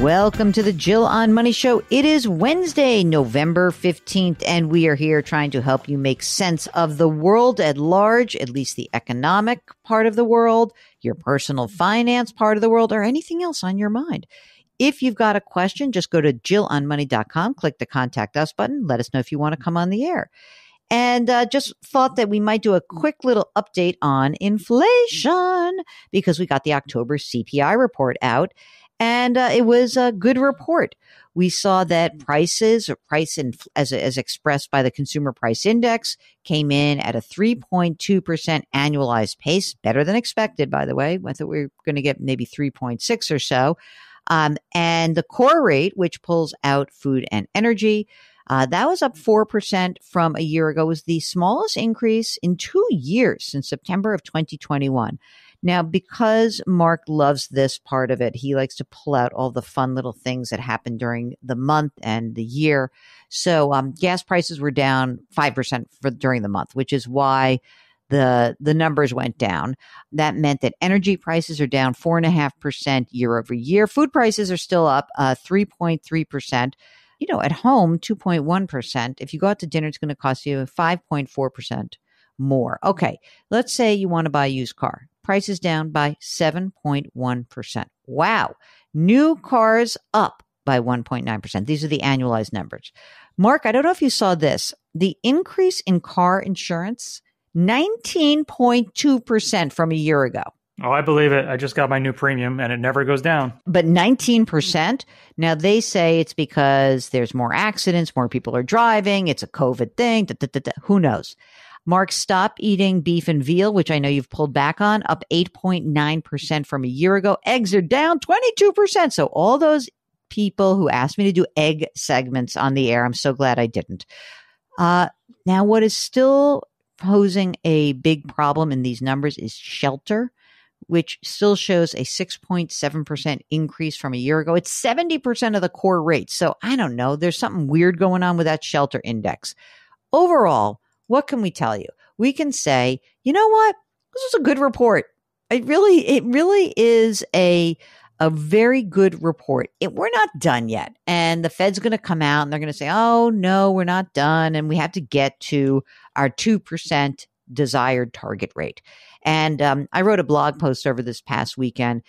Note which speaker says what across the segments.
Speaker 1: Welcome to the Jill on Money Show. It is Wednesday, November 15th, and we are here trying to help you make sense of the world at large, at least the economic part of the world, your personal finance part of the world, or anything else on your mind. If you've got a question, just go to jillonmoney.com, click the Contact Us button, let us know if you want to come on the air. And just thought that we might do a quick little update on inflation because we got the October CPI report out. And it was a good report. We saw that prices, as expressed by the Consumer Price Index, came in at a 3.2% annualized pace, better than expected, by the way. I thought we were going to get maybe 3.6 or so. And the core rate, which pulls out food and energy, that was up 4% from a year ago. It was the smallest increase in 2 years since September of 2021. Now, because Mark loves this part of it, he likes to pull out all the fun little things that happened during the month and the year. So gas prices were down 5% during the month, which is why the numbers went down. That meant that energy prices are down 4.5% year over year. Food prices are still up 3.3%. You know, at home, 2.1%. If you go out to dinner, it's going to cost you 5.4% more. Okay, let's say you want to buy a used car. Prices down by 7.1%. Wow. New cars up by 1.9%. These are the annualized numbers. Mark, I don't know if you saw this. The increase in car insurance, 19.2% from a year ago.
Speaker 2: Oh, I believe it. I just got my new premium and it never goes down.
Speaker 1: But 19%? Now they say it's because there's more accidents, more people are driving, it's a COVID thing, who knows? Mark, stop eating beef and veal, which I know you've pulled back on, up 8.9% from a year ago. Eggs are down 22%. So all those people who asked me to do egg segments on the air, I'm so glad I didn't. Now, what is still posing a big problem in these numbers is shelter, which still shows a 6.7% increase from a year ago. It's 70% of the core rate. So I don't know. There's something weird going on with that shelter index. Overall, what can we tell you? We can say, you know what? This was a good report. It really is a very good report. We're not done yet. And the Fed's going to come out and they're going to say, oh, no, we're not done. And we have to get to our 2% desired target rate. And I wrote a blog post over this past weekend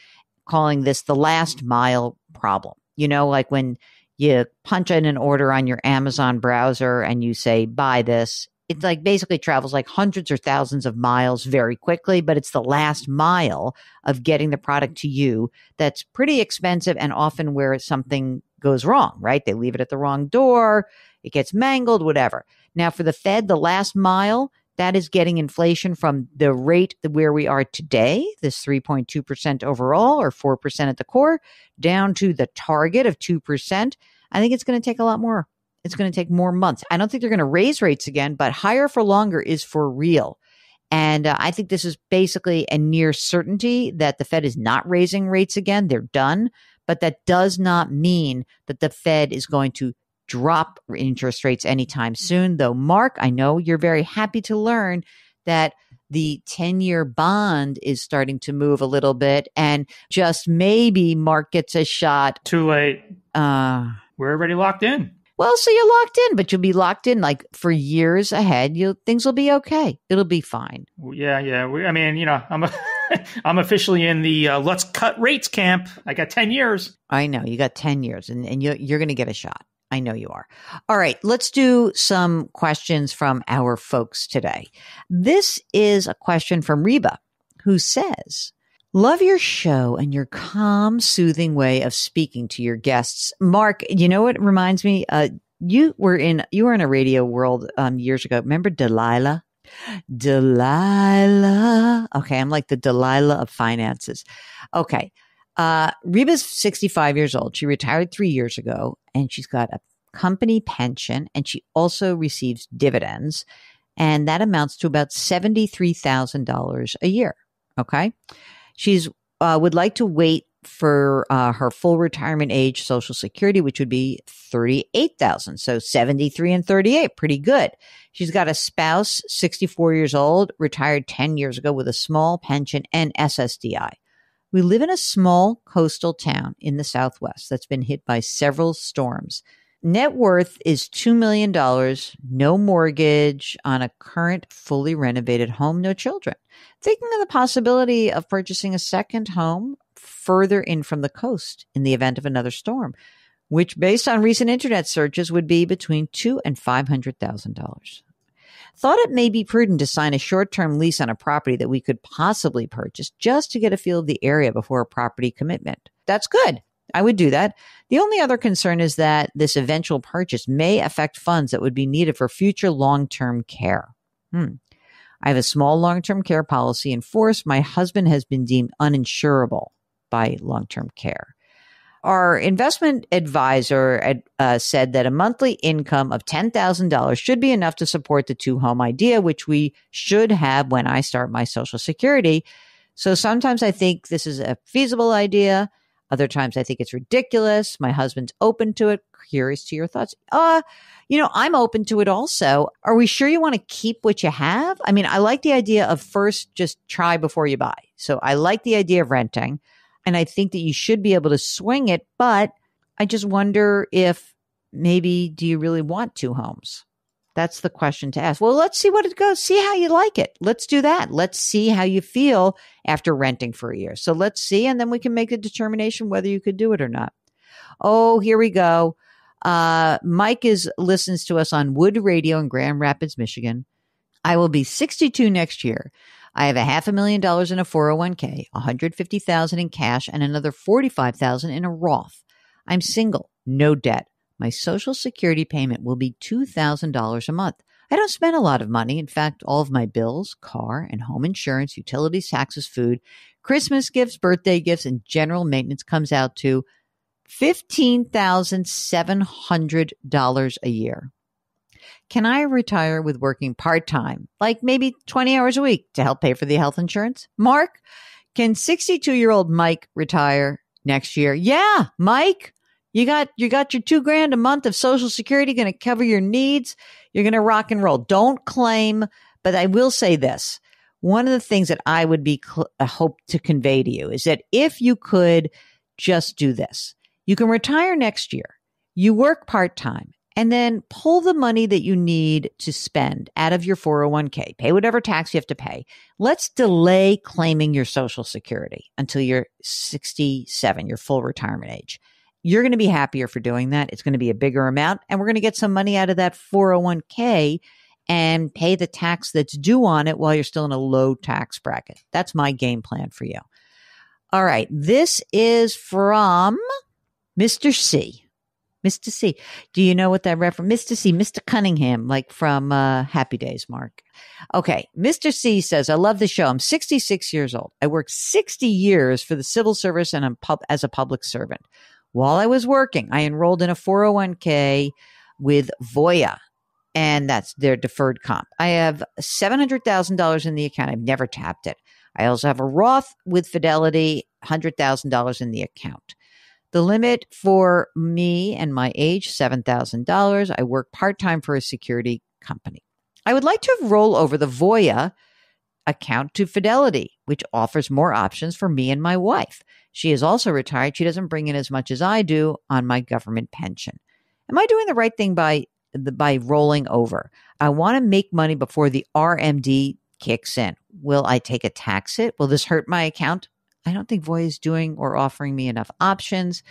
Speaker 1: calling this the last mile problem. You know, like when you punch in an order on your Amazon browser and you say, buy this. It like basically travels like hundreds or thousands of miles very quickly, but it's the last mile of getting the product to you that's pretty expensive and often where something goes wrong, right? They leave it at the wrong door, it gets mangled, whatever. Now for the Fed, the last mile, that is getting inflation from the rate where we are today, this 3.2% overall or 4% at the core, down to the target of 2%. I think it's going to take a lot more. It's going to take more months. I don't think they're going to raise rates again, but higher for longer is for real. And I think this is basically a near certainty that the Fed is not raising rates again. They're done. But that does not mean that the Fed is going to drop interest rates anytime soon. Though, Mark, I know you're very happy to learn that the 10-year bond is starting to move a little bit. And just maybe Mark gets a shot.
Speaker 2: Too late. We're already locked in.
Speaker 1: Well, so you're locked in, but you'll be locked in like for years ahead. Things will be okay. It'll be fine.
Speaker 2: Yeah. I mean, you know, I'm officially in the let's cut rates camp. I got 10 years.
Speaker 1: I know you got 10 years and you're going to get a shot. I know you are. All right, let's do some questions from our folks today. This is a question from Reba, who says, love your show and your calm, soothing way of speaking to your guests. Mark, you know what reminds me? You were in a radio world years ago. Remember Delilah? Delilah. Okay, I'm like the Delilah of finances. Okay. Reba's 65 years old. She retired 3 years ago, and she's got a company pension, and she also receives dividends, and that amounts to about $73,000 a year. Okay. She's would like to wait for her full retirement age Social Security, which would be $38,000. So 73 and 38, pretty good. She's got a spouse, 64 years old, retired 10 years ago with a small pension and SSDI. We live in a small coastal town in the Southwest that's been hit by several storms. Net worth is $2 million, no mortgage on a current fully renovated home, no children. Thinking of the possibility of purchasing a second home further in from the coast in the event of another storm, which based on recent internet searches would be between $200,000 and $500,000. Thought it may be prudent to sign a short-term lease on a property that we could possibly purchase just to get a feel of the area before a property commitment. That's good. I would do that. The only other concern is that this eventual purchase may affect funds that would be needed for future long-term care. I have a small long-term care policy in force. My husband has been deemed uninsurable by long-term care. Our investment advisor said that a monthly income of $10,000 should be enough to support the two-home idea, which we should have when I start my Social Security. So sometimes I think this is a feasible idea. Other times I think it's ridiculous. My husband's open to it. Curious to your thoughts. I'm open to it also. Are we sure you want to keep what you have? I mean, I like the idea of first just try before you buy. So I like the idea of renting. And I think that you should be able to swing it. But I just wonder if maybe do you really want two homes? That's the question to ask. Well, let's see what it goes. See how you like it. Let's do that. Let's see how you feel after renting for a year. So let's see, and then we can make a determination whether you could do it or not. Oh, here we go. Mike listens to us on Wood Radio in Grand Rapids, Michigan. I will be 62 next year. I have $500,000 in a 401k, $150,000 in cash, and another $45,000 in a Roth. I'm single, no debt. My Social Security payment will be $2,000 a month. I don't spend a lot of money. In fact, all of my bills, car and home insurance, utilities, taxes, food, Christmas gifts, birthday gifts, and general maintenance comes out to $15,700 a year. Can I retire with working part-time, like maybe 20 hours a week to help pay for the health insurance? Mark, can 62-year-old Mike retire next year? Yeah, Mike. You got your $2,000 a month of Social Security going to cover your needs. You're going to rock and roll. Don't claim, but I will say this. One of the things that I would hope to convey to you is that if you could just do this, you can retire next year. You work part-time and then pull the money that you need to spend out of your 401k. Pay whatever tax you have to pay. Let's delay claiming your Social Security until you're 67, your full retirement age. You're going to be happier for doing that. It's going to be a bigger amount, and we're going to get some money out of that 401k and pay the tax that's due on it while you're still in a low tax bracket. That's my game plan for you. All right. This is from Mr. C. Mr. C. Do you know what that reference? Mr. C, Mr. Cunningham, like from Happy Days, Mark. Okay. Mr. C says, I love the show. I'm 66 years old. I worked 60 years for the civil service and I'm as a public servant. While I was working, I enrolled in a 401k with Voya, and that's their deferred comp. I have $700,000 in the account. I've never tapped it. I also have a Roth with Fidelity, $100,000 in the account. The limit for me and my age, $7,000. I work part-time for a security company. I would like to roll over the Voya account to Fidelity, which offers more options for me and my wife. She is also retired. She doesn't bring in as much as I do on my government pension. Am I doing the right thing by rolling over? I want to make money before the RMD kicks in. Will I take a tax hit? Will this hurt my account? I don't think Voya is doing or offering me enough options.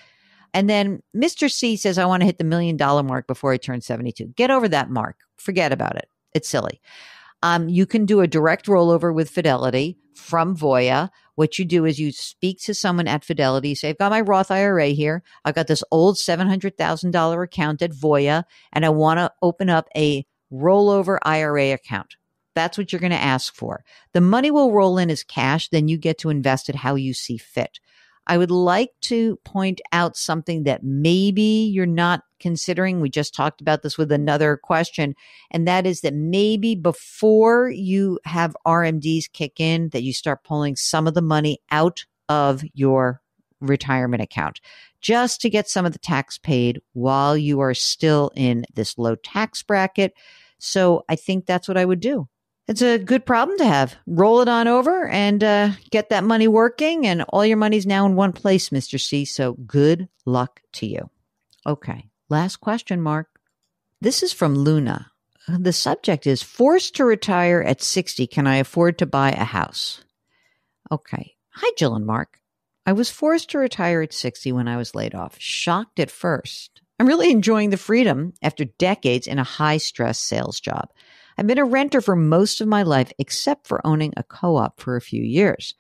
Speaker 1: And then Mr. C says, I want to hit the $1 million mark before I turn 72. Get over that mark. Forget about it. It's silly. You can do a direct rollover with Fidelity from Voya. What you do is you speak to someone at Fidelity. You say, I've got my Roth IRA here. I've got this old $700,000 account at Voya, and I want to open up a rollover IRA account. That's what you're going to ask for. The money will roll in as cash. Then you get to invest it how you see fit. I would like to point out something that maybe you're not considering. We just talked about this with another question, and that is that maybe before you have RMDs kick in, that you start pulling some of the money out of your retirement account just to get some of the tax paid while you are still in this low tax bracket. So I think that's what I would do. It's a good problem to have. Roll it on over and get that money working, and all your money's now in one place, Mr. C. So good luck to you. Okay, last question, Mark. This is from Luna. The subject is forced to retire at 60. Can I afford to buy a house? Okay. Hi, Jill and Mark. I was forced to retire at 60 when I was laid off. Shocked at first. I'm really enjoying the freedom after decades in a high-stress sales job. I've been a renter for most of my life, except for owning a co-op for a few years.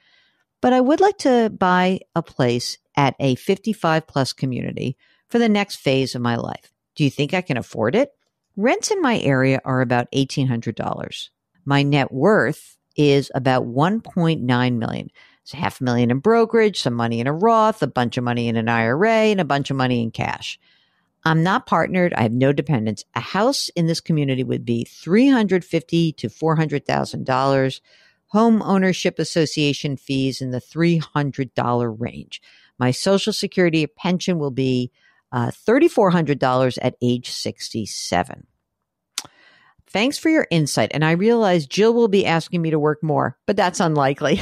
Speaker 1: But I would like to buy a place at a 55-plus community for the next phase of my life. Do you think I can afford it? Rents in my area are about $1,800. My net worth is about $1.9 million. It's $500,000 in brokerage, some money in a Roth, a bunch of money in an IRA, and a bunch of money in cash. I'm not partnered. I have no dependents. A house in this community would be $350,000 to $400,000. Home ownership association fees in the $300 range. My Social Security pension will be $3,400 at age 67. Thanks for your insight. And I realize Jill will be asking me to work more, but that's unlikely.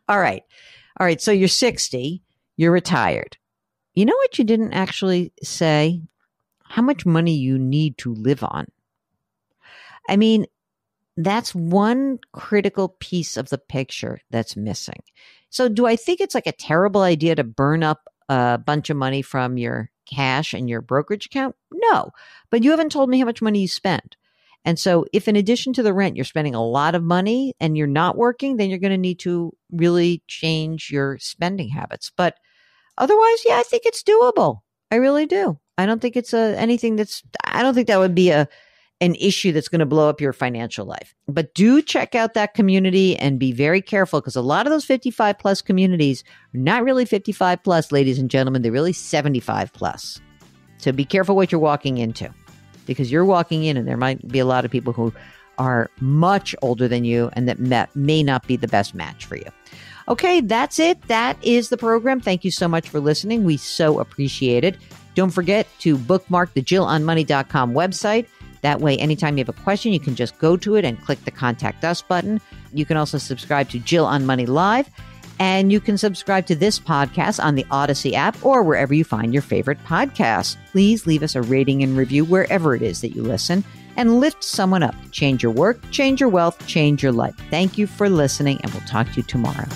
Speaker 1: All right. So you're 60. You're retired. You know what you didn't actually say? How much money you need to live on. I mean, that's one critical piece of the picture that's missing. So do I think it's like a terrible idea to burn up a bunch of money from your cash and your brokerage account? No, but you haven't told me how much money you spend. And so if in addition to the rent, you're spending a lot of money and you're not working, then you're going to need to really change your spending habits. But otherwise, yeah, I think it's doable. I really do. I don't think it's I don't think that would be an issue that's going to blow up your financial life. But do check out that community and be very careful, because a lot of those 55 plus communities are not really 55 plus, ladies and gentlemen. They're really 75 plus. So be careful what you're walking into, because you're walking in and there might be a lot of people who are much older than you and that may not be the best match for you. Okay, that's it. That is the program. Thank you so much for listening. We so appreciate it. Don't forget to bookmark the JillOnMoney.com website. That way, anytime you have a question, you can just go to it and click the Contact Us button. You can also subscribe to Jill on Money Live, and you can subscribe to this podcast on the Odyssey app or wherever you find your favorite podcasts. Please leave us a rating and review wherever it is that you listen, and lift someone up. Change your work, change your wealth, change your life. Thank you for listening, and we'll talk to you tomorrow.